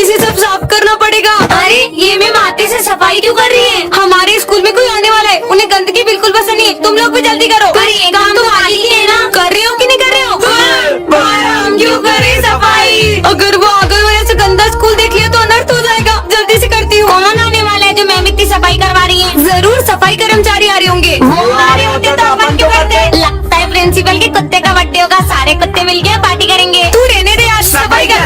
माटी से सब साफ करना पड़ेगा। अरे ये मैं माटी से सफाई क्यों कर रही है? हमारे स्कूल में कोई आने वाला है, उन्हें गंदगी बिल्कुल पसंद नहीं है। तुम लोग भी जल्दी करो। पर ये काम तो आज ही है ना, कर रहे हो कि नहीं कर रहे हो? हम क्यों करें सफाई? अगर वो अगर वजह से गंदा स्कूल देख लिया तो अनर्थ हो जाएगा। जल्दी से करती हूँ। कौन आने वाला है जो मैम इतनी सफाई करवा रही है? जरूर सफाई कर्मचारी आ रहे होंगे। वो आ रहे होते तो अपन क्यों करते? लगता है प्रिंसिपल के कुत्ते का बर्थडे होगा, सारे कुत्ते मिलके पार्टी करेंगे। तू रहने दे, आज सफाई कर।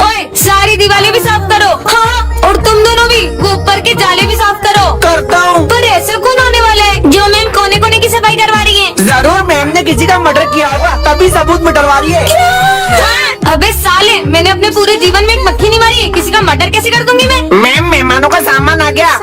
ओए सारी दीवारें भी साफ करो। हाँ और तुम दोनों भी वो ऊपर के जाले भी साफ करो। करता हूँ। पर ऐसा कौन आने वाला है जो मैम कोने कोने की सफाई करवा रही है? जरूर मैम ने किसी का मर्डर किया होगा, तभी सबूत मिटवा रही है। अबे साले, मैंने अपने पूरे जीवन में एक मक्खी नहीं मारी है, किसी का मर्डर कैसे कर दूंगी मैं? मैम मेहमानों का सामान आ गया।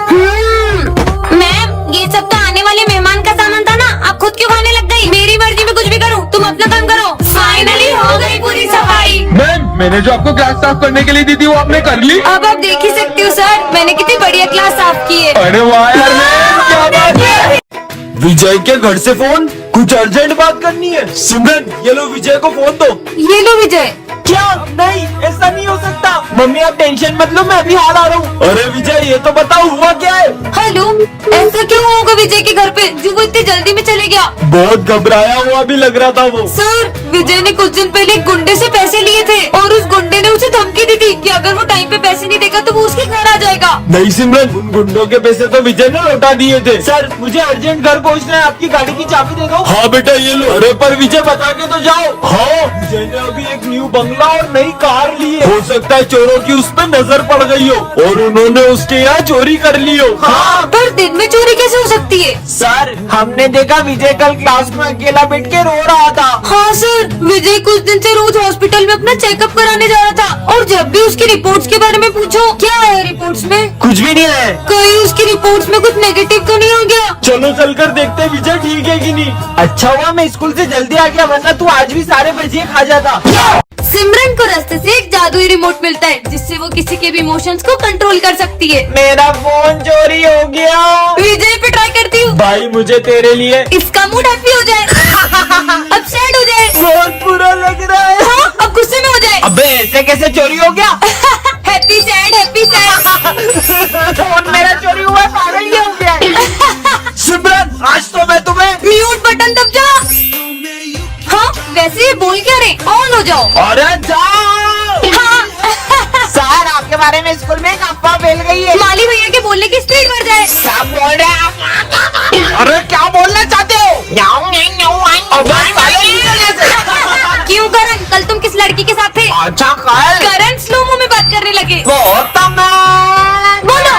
मैम ये सब तो आने वाले मेहमान का सामान था ना, आप खुद क्यों खाने लग गई? मेरी मर्जी में कुछ भी करूँ, तुम अपना काम करो। फाइनली हो गई पूरी सफाई। मैम मैंने जो आपको क्लास साफ करने के लिए दी थी वो आपने कर ली? अब आप देख ही सकते हो सर, मैंने कितनी बढ़िया क्लास साफ की है। अरे वाह यार मैम, क्या बात है। विजय के घर से फोन, कुछ अर्जेंट बात करनी है। सिमरन ये लो विजय को फोन दो। ये लो विजय। क्या? नहीं ऐसा नहीं हो सकता। मम्मी आप टेंशन मत लो, मैं अभी हाल आ रहा हूँ। अरे विजय ये तो बताओ हुआ क्या है? हेलो, ऐसा क्यों होगा विजय के घर पे जो वो इतनी जल्दी में चले गया? बहुत घबराया हुआ भी लग रहा था वो। सर विजय ने कुछ दिन पहले एक गुंडे से पैसे लिए थे और उस गुंडे ने उसे धमकी दी थी कि अगर वो टाइम पे पैसे नहीं देगा तो वो उसके घर आ जाएगा। नहीं सिमरन, उन गुंडों के पैसे तो विजय ने लौटा दिए थे। सर मुझे अर्जेंट घर पहुँचना है, आपकी गाड़ी की चाबी दे दो। हाँ बेटा ये लो। अरे पर विजय बता के तो जाओ। हाँ विजय ने अभी एक न्यू बंगला और नई कार ली है। हो सकता है चोरों की उस पर नजर पड़ गई हो और उन्होंने उसके यहाँ चोरी कर ली हो। हाँ पर दिन में चोरी कैसे हो सकती है? सर हमने देखा विजय कल क्लास में अकेला बैठ के रो रहा था। हाँ सर, विजय कुछ दिन से रोज हॉस्पिटल में अपना चेकअप कराने जा रहा था और जब भी उसकी रिपोर्ट्स के बारे में पूछो, क्या है रिपोर्ट्स में? कुछ भी नहीं है। कहीं उसकी रिपोर्ट्स में कुछ नेगेटिव तो नहीं हो गया? चलो चलकर देखते हैं विजय ठीक है कि नहीं। अच्छा हुआ मैं स्कूल से जल्दी आ गया, वरना तू आज भी सारे भजिए खा जाता। सिमरन को रास्ते से एक जादुई रिमोट मिलता है जिससे वो किसी के भी इमोशंस को कंट्रोल कर सकती है। मेरा फोन चोरी हो गया। विजय पे ट्राई करती हूँ। भाई मुझे तेरे लिए। इसका मूड हैप्पी हो जाए, अब सैड हो जाए, बहुत बुरा लग रहा है। हाँ, अब गुस्से में हो जाए। अबे ऐसे कैसे चोरी हो गया? Happy sad happy sad. Phone मेरा चोरी हुआ है, पागल ही हो गया है। सिमरन आज तो मैं तुम्हें। म्यूट बटन दब जा। हाँ वैसे ये बोल क्या रहे, ऑन हो जाओ। अरे जाओ। हाँ। सर आपके बारे में स्कूल में एक अफवाह फैल गई है। माली भैया के बोलने की स्पीड बढ़ जाए। क्या बोल रहे हैं आप? अरे क्या बोलना चाहते हो? क्यों करण, कल तुम किस लड़की के साथ थे? अच्छा कल करण स्लोमो में बात करने लगे। बोलो।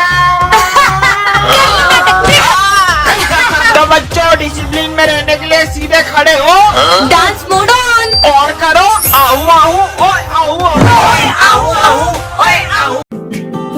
तो बच्चों डिसिप्लिन में रहने के लिए सीधे खड़े हो, डांस मोड ऑन और करो आहू आहू ओए आहू ओए आहू आहू ओए आहू।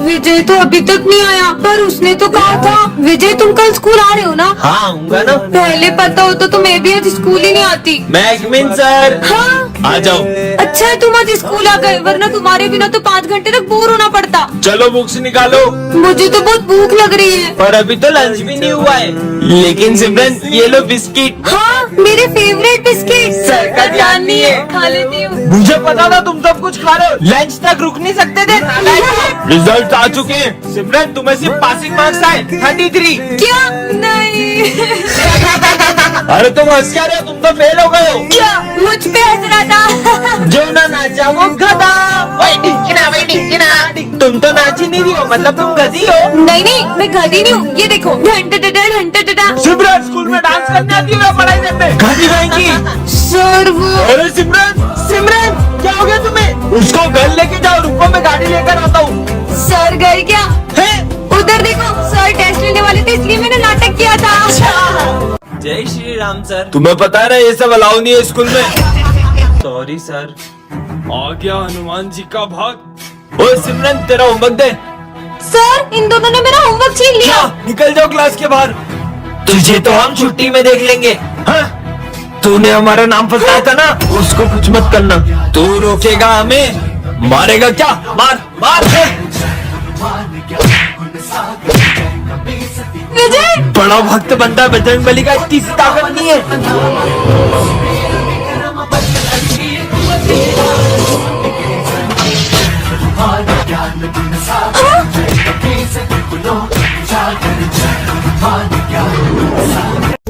विजय तो अभी तक नहीं आया, पर उसने तो कहा था। विजय तुम कल स्कूल आ रहे हो ना? हाँ आऊंगा ना। पहले पता होता तो मैं भी आज स्कूल ही नहीं आती। मैगमिन सर हाँ आ जाओ। अच्छा है तुम आज स्कूल आ गए, वरना तुम्हारे बिना तो 5 घंटे तक बोर होना पड़ता। चलो बुक्स निकालो। मुझे तो बहुत भूख लग रही है। पर अभी तो लंच भी नहीं हुआ है। लेकिन सिमरन ये लो बिस्किट। हाँ मेरे फेवरेट बिस्किट। सर का ध्यान नहीं है। खा लेती हूँ। मुझे पता था तुम सब कुछ खा रहे हो, लंच तक रुक नहीं सकते थे। रिजल्ट आ चुके हैं। सिमरन तुम्हें सिर्फ पासिंग मार्क्स आए 33। क्या? नहीं। अरे तुम हंस क्या रहे हो, तुम तो फेल हो गए हो। क्या? मुझ पे हंस रहा था। जो ना नाचा वो गधा। वही ढिंकिना। तुम तो नाची नहीं रही हो, मतलब तुम गधी हो। नहीं नहीं मैं गधी नहीं हूँ, ये देखो घंटा। सिमरन स्कूल में डांस करने आती है पढ़ाई करने। घड़ी की। सर वो। अरे सिमरन क्या हो गया तुम्हें? उसको घर लेके जाओ, रुको मैं गाड़ी लेकर आता हूँ। सर गए क्या? है? उधर देखो, सर टेस्ट लेने वाले थे इसलिए मैंने नाटक किया था। जय श्री राम सर। तुम्हें पता है ना ये सब अलाउ नहीं है स्कूल में। Sorry sir. आ गया हनुमान जी का भाग। ओए सिमरन तेरा होमवर्क दे। सर इन दोनों ने मेरा होमवर्क छीन लिया। निकल जाओ क्लास के बाहर। तुझे तो हम छुट्टी में देख लेंगे। हाँ? तूने हमारा नाम फंसाया था ना, उसको कुछ मत करना। तू रोकेगा हमें, मारेगा क्या? मार मार। विजय बड़ा भक्त बनता है, बजरंगबली का इतनी सी ताकत नहीं है।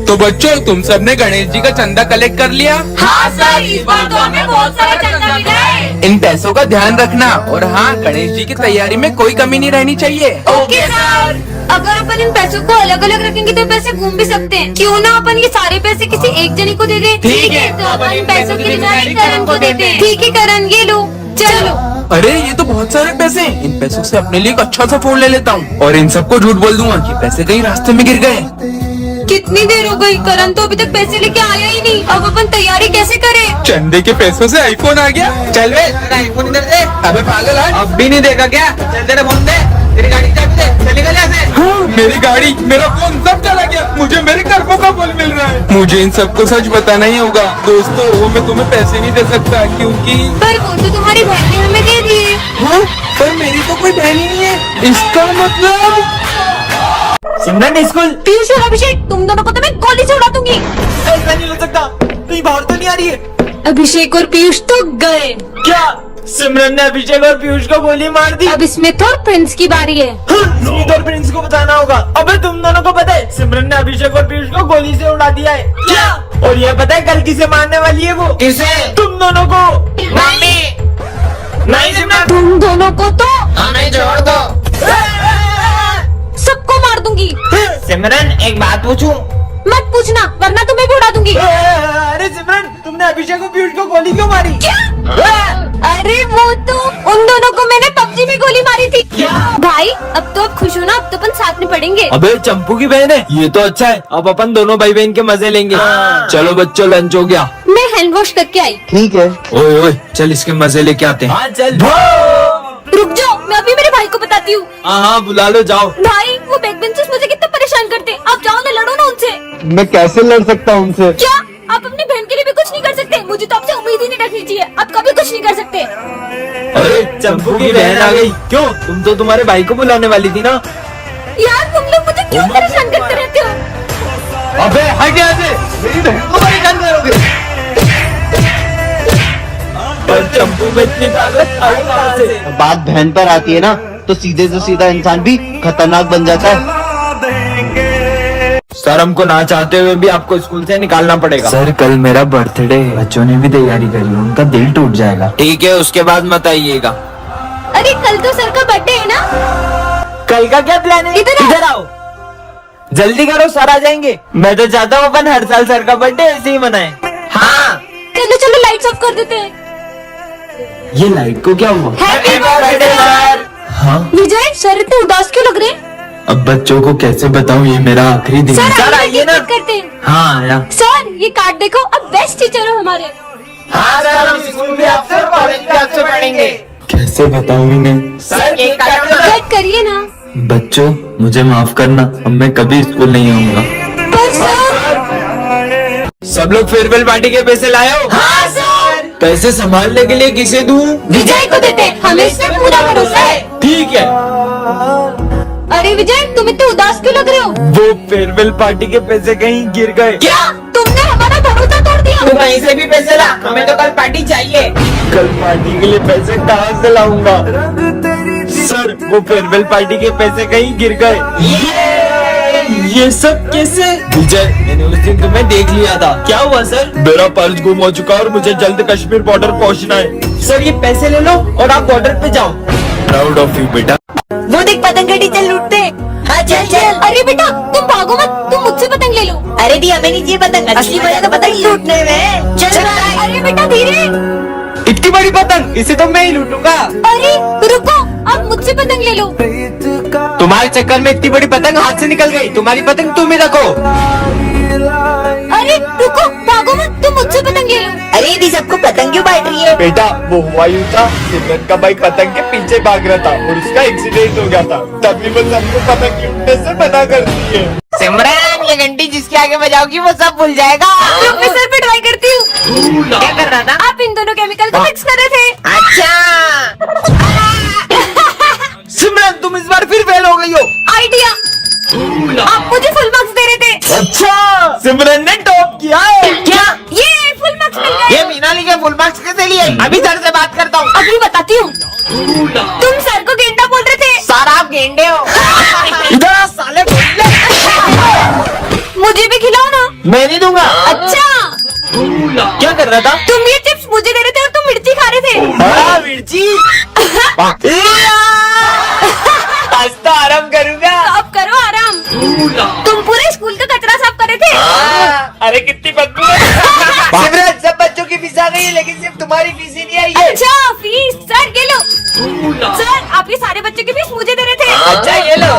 तो बच्चों, तुम सबने गणेश जी का चंदा कलेक्ट कर लिया? हाँ सर, इस बार तो हमें बहुत सारा चंदा मिला है। इन पैसों का ध्यान रखना, और हाँ, गणेश जी की तैयारी में कोई कमी नहीं रहनी चाहिए। Okay sir. अगर अपन इन पैसों को अलग अलग रखेंगे तो पैसे घूम भी सकते हैं। क्यों ना अपन ये सारे पैसे किसी एक जने को दे दे? ठीक है, तो अपन इन पैसों की जिम्मेदारी करण को देते हैं। ठीक है करण, ये लो, चलो। अरे ये तो बहुत सारे पैसे हैं। इन पैसों से अपने लिए एक अच्छा सा फोन ले लेता हूँ और इन सबको झूठ बोल दूंगा कि पैसे कहीं रास्ते में गिर गए। कितनी देर हो गई, करण तो अभी तक पैसे लेके आया ही नहीं। अब अपन तैयारी कैसे करें? चंदे के पैसों से आईफोन आ गया। चल बे, तेरा आईफोन इधर दे। अबे पागल है। अब भी नहीं देगा क्या? चल तेरा फोन दे, तेरी गाड़ी चाबी दे, चल निकल यहाँ से। हाँ, मेरी गाड़ी, मेरा फोन सब चला गया। मुझे मेरे कर्मों का फल मिल रहा है। मुझे इन सबको सच बताना ही होगा। दोस्तों, वो मैं तुम्हें पैसे नहीं दे सकता क्योंकि पर वो तो तुम्हारी बहन ने हमें दे दिए। हाँ, पर मेरी तो कोई बहन ही नहीं है। इसका मतलब सिमरन स्कूल। पीयूष और अभिषेक, तुम दोनों को तो मैं गोली से उड़ा दूंगी। ऐसा नहीं हो सकता, कहीं बाहर तो नहीं आ रही है? अभिषेक और पीयूष तो गए। क्या सिमरन ने अभिषेक और पीयूष को गोली मार दी? अब स्मिथ और प्रिंस की बारी है। स्मिथ और प्रिंस को बताना होगा। अबे तुम दोनों को पता है सिमरन ने अभिषेक और पीयूष को गोली से उड़ा दिया है। क्या? और ये पता है कल किसे मारने वाली है वो? किसे? तुम दोनों को। मम्मी। नहीं सिमरन। तुम दोनों को तो हमें छोड़ दो। सबको मार दूंगी। सिमरन एक बात पूछूं? मत पूछना, वरना तुम्हें भी उड़ा दूंगी। अरे सिमरन, तुमने अभिषेक और पीयूष को गोली क्यों मारी? क्या? अरे वो तो उन दोनों को मैंने पबजी में गोली मारी थी। क्या? भाई अब तो आप खुश हो ना? अब तो अपन साथ में पढ़ेंगे। अबे चंपू की बहन है, ये तो अच्छा है। अब अपन दोनों भाई बहन के मजे लेंगे। चलो बच्चों, लंच हो गया। मैं हैंड वॉश करके आई। ठीक है। ओए ओए, चल इसके मजे लेके आते हैं। हाँ चल। रुक जाओ, मैं अभी मेरे भाई को बताती हूँ। हाँ हाँ, बुला लो, जाओ। भाई वो बैक बेंचर्स मुझे कितना परेशान करते हैं। आप जाओ ना, लड़ो ना उनसे। मैं कैसे लड़ सकता हूँ उनसे? क्या आप अपनी बहन के लिए भी कुछ नहीं कर सकते? मुझे तो आपसे उम्मीद ही नहीं रखनी चाहिए। आप कभी कुछ नहीं कर सकते। अरे चंपू की बहन आ गई। क्यों, तुम तो तुम्हारे भाई को बुलाने वाली थी ना? यार तुम लोग मुझे क्यों परेशान करते रहते हो? अबे हट यहाँ से, मेरी बहन को परेशान करोगे। पर चंपू में इतनी ताकत आई कहाँ से? बात बहन पर आती है ना, तो सीधे से सीधा इंसान भी खतरनाक बन जाता है। सर, हमको ना चाहते हुए भी आपको स्कूल से निकालना पड़ेगा। सर कल मेरा बर्थडे है, बच्चों ने भी तैयारी करी, उनका दिल टूट जाएगा। ठीक है, उसके बाद मत आइएगा। अरे कल तो सर का बर्थडे है ना? कल का क्या प्लान है? इधर आओ। आओ, जल्दी करो, सर आ जाएंगे। मैं तो चाहता हूँ अपन हर साल सर का बर्थडे ऐसे ही मनाएं। हाँ। चलो चलो लाइट्स ऑफ कर देते हैं। ये लाइट को क्या हुआ? Happy birthday sir. हाँ, विजय, सर इतने उदास क्यों लग रहे हैं? अब बच्चों को कैसे बताऊँ, ये मेरा आखिरी दिन है। सर आइए ना। करते हैं। हाँ आया। सर ये कार्ड देखो, अब बेस्ट टीचर हो हमारे। हाँ सर, हम स्कूल भी आपसे और कॉलेज भी आपसे पढ़ेंगे। कैसे बताऊँ इन्हें? सर केक काटो ना। कट करिए ना। बच्चों मुझे माफ करना, अब मैं कभी स्कूल नहीं आऊंगा। पर सर। सब लोग फेयरवेल पार्टी के पैसे लाए हो? हाँ सर। पैसे संभालने के लिए किसे दूं? विजय को देते हैं, हमें इस पे पूरा भरोसा है। ठीक है। अरे विजय, तुम इतने उदास क्यों लग रहे हो? वो फेयरवेल पार्टी के पैसे कहीं गिर गए। क्या तुमने हमारा भरोसा तोड़ दिया? तू वहीं से भी पैसे ला, हमें तो कल पार्टी चाहिए। कल पार्टी के लिए पैसे कहाँ से लाऊंगा? सर, वो फेयरवेल पार्टी के पैसे कहीं गिर गए। ये सब कैसे? विजय, मैंने उस दिन तुम्हें देख लिया था। क्या हुआ सर? मेरा पर्स गुम हो चुका और मुझे जल्द कश्मीर बॉर्डर पहुंचना है। सर ये पैसे ले लो और आप बॉर्डर पे जाओ। प्राउड ऑफ यू बेटा। वो देख पतंग टीचर लूटते। हाँ चल चल। अरे बेटा तुम भागो मत, तुम मुझसे पतंग ले लो। अरे दी हमें नहीं चाहिए पतंग, असली मजा तो पतंग लूटने में। चल अरे बेटा धीरे। इतनी बड़ी पतंग, इसे तो मैं ही लूटूंगा। अरे रुको, आप मुझसे पतंग ले लो। तुम्हारे चक्कर में इतनी बड़ी पतंग हाथ से निकल गई। तुम्हारी पतंग तुम ही रखो। अरे रुको, भागो मत, तुम मुझसे पतंग ले लो। अरे दी सबको पतंग क्यों बांट रही है? बेटा वो हुआ यूं था, सिमरन का भाई पतंग के पीछे भाग रहा था और उसका एक्सीडेंट हो गया था, तभी वो सबको पतंग लूटने से मना करती है। सिमरन ये घंटी जिसके आगे बजाओगी वो सब भूल जाएगा। रुक, मैं सर पे ट्राई करती हूँ। क्या कर रहा था? आप इन दोनों केमिकल को मिक्स कर रहे थे। अच्छा। सिमरन तुम इस बार फिर फेल हो गई हो। आइडिया, आप मुझे फुल मार्क्स दे रहे थे। अच्छा, सिमरन ने टॉप किया है। क्या? ये फुल मार्क्स मिल गए। ये मीनाली के फुल मार्क्स कैसे लिए? अभी सर से बात करता हूँ। अभी बताती हूँ। तुम सर को गेंद मैं नहीं दूंगा। अच्छा, क्या कर रहा था? तुम ये चिप्स मुझे दे रहे थे और तुम मिर्ची खा रहे थे। हाँ, मिर्ची। आज तो आराम करूंगा। अब करो आराम। तुम पूरे स्कूल का कचरा साफ कर रहे थे। अरे कितनी बदबू है। सिमरन, सब बच्चों की फीस आ गई है, लेकिन सिर्फ तुम्हारी फीस ही नहीं आई है। अच्छा, फीस सर ये लो। सर, आप ये सारे बच्चों की फीस मुझे दे रहे थे। अच्छा, ये लो।